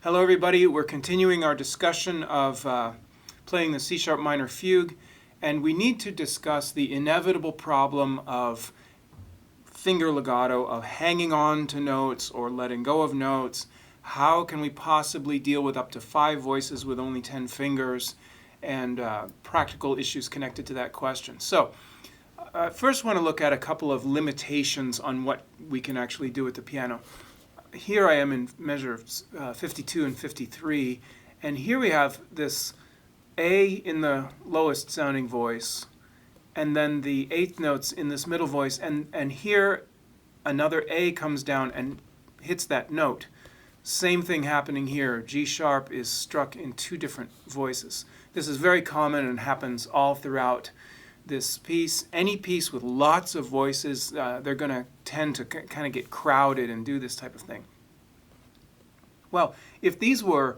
Hello everybody, we're continuing our discussion of playing the C-sharp minor fugue, and we need to discuss the inevitable problem of finger legato, of hanging on to notes or letting go of notes. How can we possibly deal with up to 5 voices with only 10 fingers, and practical issues connected to that question. So I first want to look at a couple of limitations on what we can actually do with the piano. Here I am in measure 52 and 53, and here we have this A in the lowest sounding voice, and then the eighth notes in this middle voice, and here another A comes down and hits that note. Same thing happening here. G sharp is struck in 2 different voices. This is very common and happens all throughout this piece. Any piece with lots of voices, they're going to tend to kind of get crowded and do this type of thing. Well, if these were,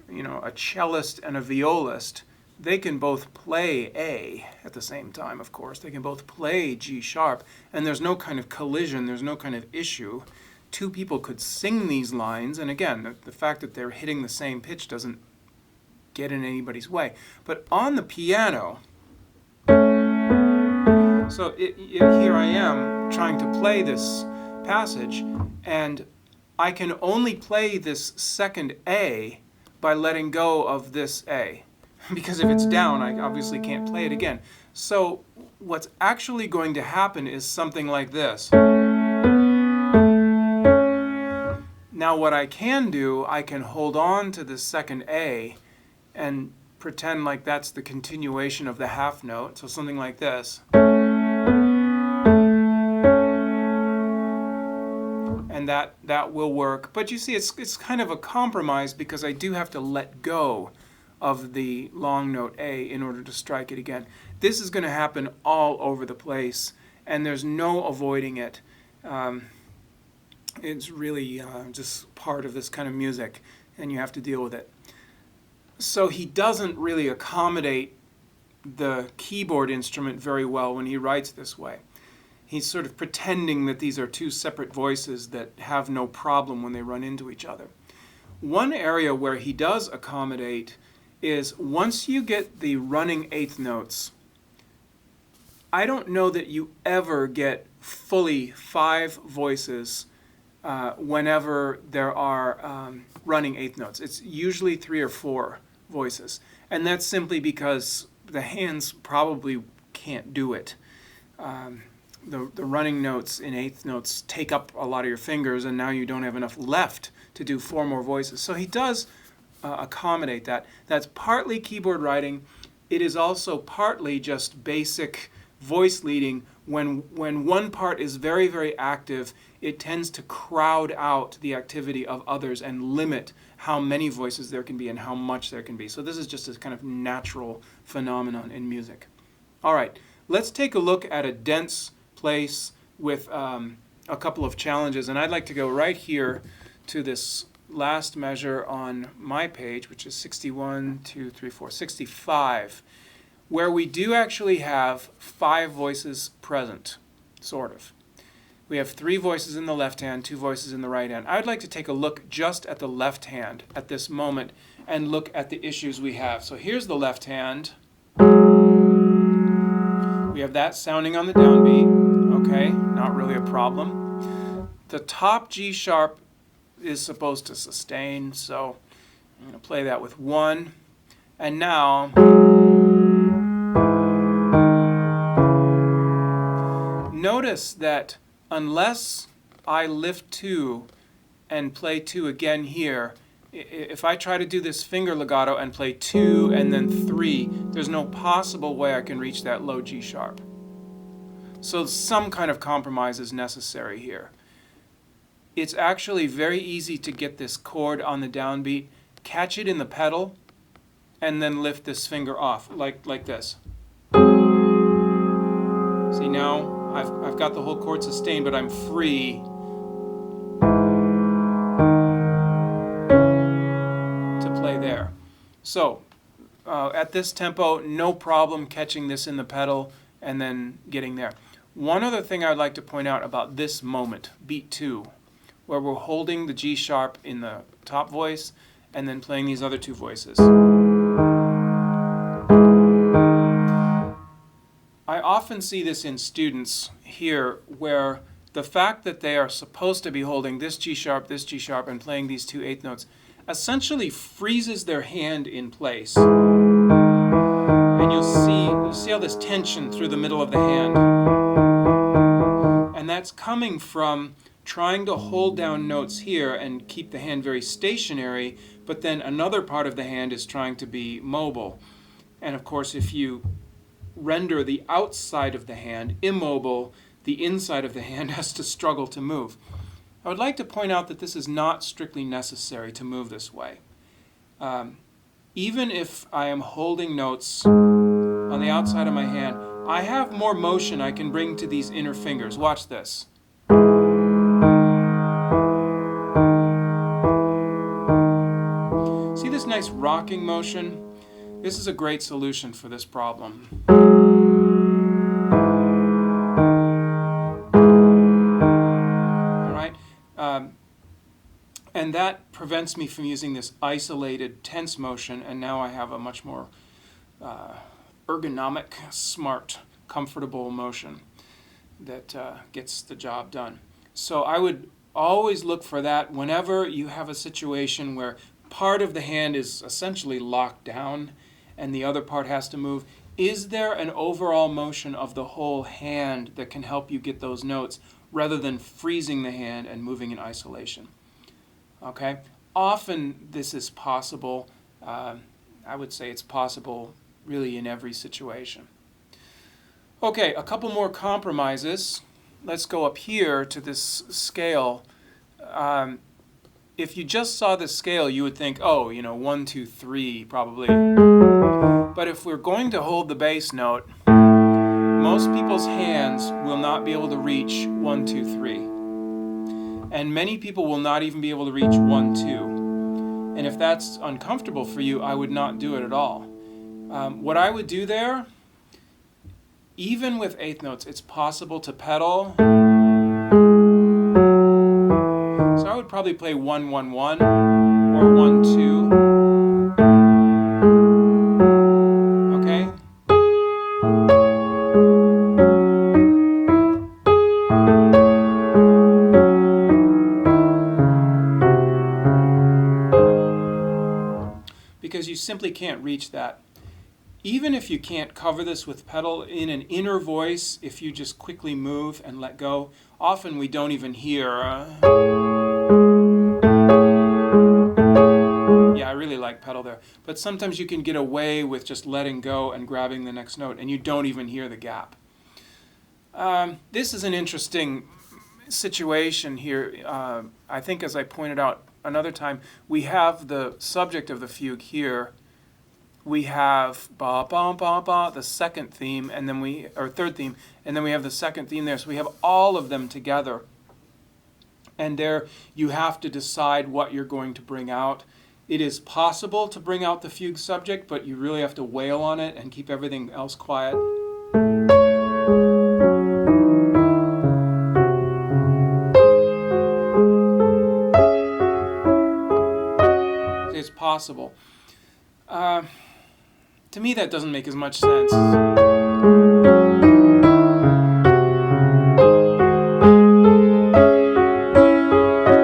a cellist and a violist, they can both play A at the same time, of course. They can both play G sharp, and there's no kind of collision, there's no kind of issue. 2 people could sing these lines, and again, the fact that they're hitting the same pitch doesn't get in anybody's way. But on the piano, so here I am trying to play this passage, and I can only play this second A by letting go of this A. Because if it's down, I obviously can't play it again. So what's actually going to happen is something like this. Now what I can do, I can hold on to the second A and pretend like that's the continuation of the half note, so something like this. And that will work. But you see, it's kind of a compromise because I do have to let go of the long note A in order to strike it again. This is going to happen all over the place, and there's no avoiding it. It's really just part of this kind of music, and you have to deal with it. So he doesn't really accommodate the keyboard instrument very well when he writes this way. He's sort of pretending that these are 2 separate voices that have no problem when they run into each other. One area where he does accommodate is once you get the running 8th notes, I don't know that you ever get fully 5 voices whenever there are running 8th notes. It's usually 3 or 4 voices, and that's simply because the hands probably can't do it. The running notes in 8th notes take up a lot of your fingers, and now you don't have enough left to do 4 more voices. So he does accommodate that. That's partly keyboard writing. It is also partly just basic voice leading. When one part is very, very active, it tends to crowd out the activity of others and limit how many voices there can be and how much there can be. So this is just a kind of natural phenomenon in music. All right, let's take a look at a dense place with a couple of challenges, and I'd like to go right here to this last measure on my page, which is 61, 2, 3, 4, 65, where we do actually have 5 voices present, sort of. We have 3 voices in the left hand, 2 voices in the right hand. I'd like to take a look just at the left hand at this moment and look at the issues we have. So here's the left hand. We have that sounding on the downbeat. Okay, not really a problem. The top G sharp is supposed to sustain, so I'm going to play that with 1. And now, notice that unless I lift 2 and play 2 again here, if I try to do this finger legato and play 2 and then 3, there's no possible way I can reach that low G sharp. So some kind of compromise is necessary here. It's actually very easy to get this chord on the downbeat, catch it in the pedal, and then lift this finger off, like this. See, now I've got the whole chord sustained, but I'm free to play there. So at this tempo, no problem catching this in the pedal and then getting there. One other thing I'd like to point out about this moment, beat 2, where we're holding the G sharp in the top voice and then playing these other two voices. I often see this in students here where the fact that they are supposed to be holding this G sharp, and playing these two eighth notes essentially freezes their hand in place. And you'll see all this tension through the middle of the hand. And that's coming from trying to hold down notes here and keep the hand very stationary, but then another part of the hand is trying to be mobile. And of course, if you render the outside of the hand immobile, the inside of the hand has to struggle to move. I would like to point out that this is not strictly necessary to move this way. Even if I am holding notes on the outside of my hand, I have more motion I can bring to these inner fingers. Watch this. See this nice rocking motion? This is a great solution for this problem. All right, and that prevents me from using this isolated tense motion, and now I have a much more ergonomic, smart, comfortable motion that gets the job done. So I would always look for that whenever you have a situation where part of the hand is essentially locked down and the other part has to move. Is there an overall motion of the whole hand that can help you get those notes rather than freezing the hand and moving in isolation? Okay? Often this is possible. I would say it's possible really in every situation. Okay, a couple more compromises. Let's go up here to this scale. If you just saw this scale, you would think, oh, 1, 2, 3 probably. But if we're going to hold the bass note, most people's hands will not be able to reach 1, 2, 3. And many people will not even be able to reach 1, 2. And if that's uncomfortable for you, I would not do it at all. What I would do there, even with eighth notes, it's possible to pedal. So I would probably play 1, 1, 1 or 1, 2. Okay? Because you simply can't reach that. Even if you can't cover this with pedal, in an inner voice, if you just quickly move and let go, often we don't even hear. Yeah, I really like pedal there. But sometimes you can get away with just letting go and grabbing the next note, and you don't even hear the gap. This is an interesting situation here. I think, as I pointed out another time, we have the subject of the fugue here. We have ba ba ba ba, the second theme, and then third theme, and then we have the second theme there. So we have all of them together. And there you have to decide what you're going to bring out. It is possible to bring out the fugue subject, but you really have to wail on it and keep everything else quiet. It's possible. To me, that doesn't make as much sense.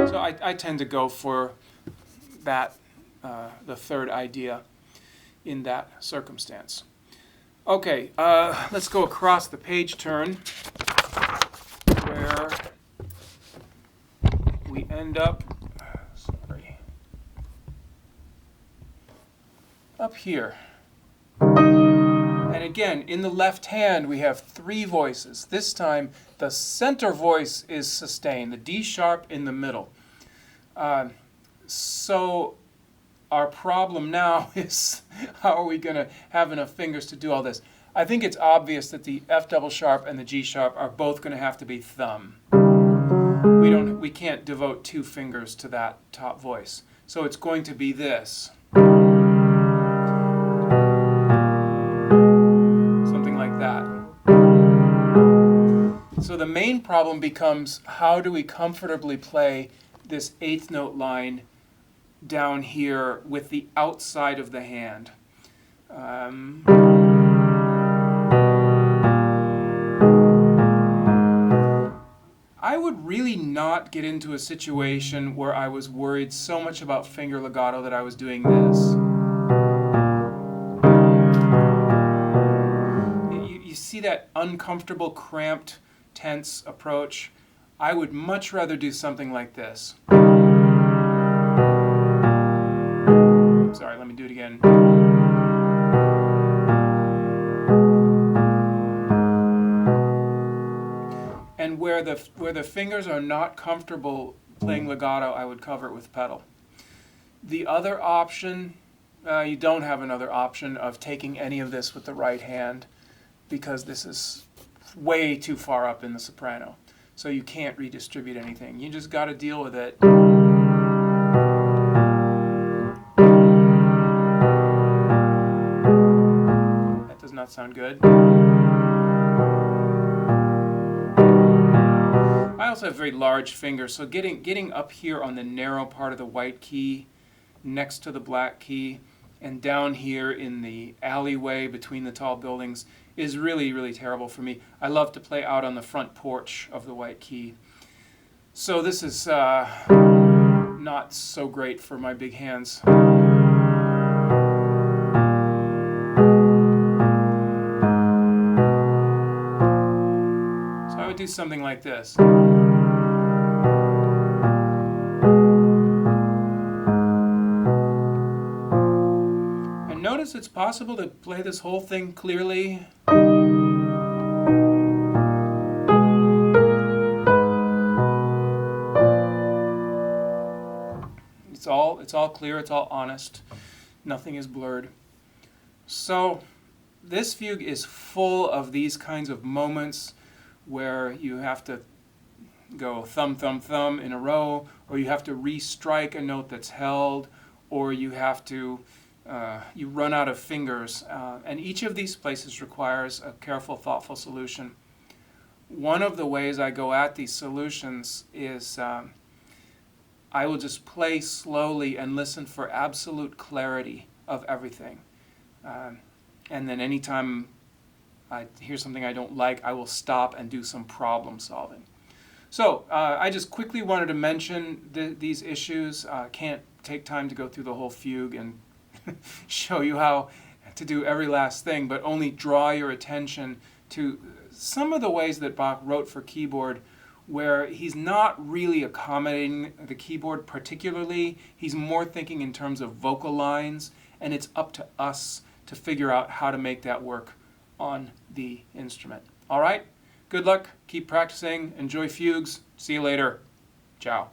So I tend to go for that, the third idea in that circumstance. Okay, let's go across the page turn where we end up, up here. And again, in the left hand, we have 3 voices. This time, the center voice is sustained, the D sharp in the middle. So our problem now is, how are we going to have enough fingers to do all this? I think it's obvious that the F double sharp and the G sharp are both going to have to be thumb. We can't devote 2 fingers to that top voice. So it's going to be this. So the main problem becomes, how do we comfortably play this 8th note line down here with the outside of the hand. I would really not get into a situation where I was worried so much about finger legato that I was doing this. You see that uncomfortable, cramped, tense approach? I would much rather do something like this. Sorry, let me do it again. And where the fingers are not comfortable playing legato, I would cover it with pedal. The other option, you don't have another option of taking any of this with the right hand, because this is way too far up in the soprano. So you can't redistribute anything. You just got to deal with it. That does not sound good. I also have very large fingers, so getting up here on the narrow part of the white key next to the black key and down here in the alleyway between the tall buildings is really, really terrible for me. I love to play out on the front porch of the white key. So this is not so great for my big hands. So I would do something like this. Notice it's possible to play this whole thing clearly. It's all clear, it's all honest. Nothing is blurred. So this fugue is full of these kinds of moments where you have to go thumb, thumb, thumb in a row, or you have to re-strike a note that's held, or you have to you run out of fingers, and each of these places requires a careful, thoughtful solution. One of the ways I go at these solutions is I will just play slowly and listen for absolute clarity of everything. And then anytime I hear something I don't like, I will stop and do some problem solving. So I just quickly wanted to mention these issues. Can't take time to go through the whole fugue and show you how to do every last thing, but only draw your attention to some of the ways that Bach wrote for keyboard where he's not really accommodating the keyboard particularly. He's more thinking in terms of vocal lines, and it's up to us to figure out how to make that work on the instrument. All right? Good luck. Keep practicing. Enjoy fugues. See you later. Ciao.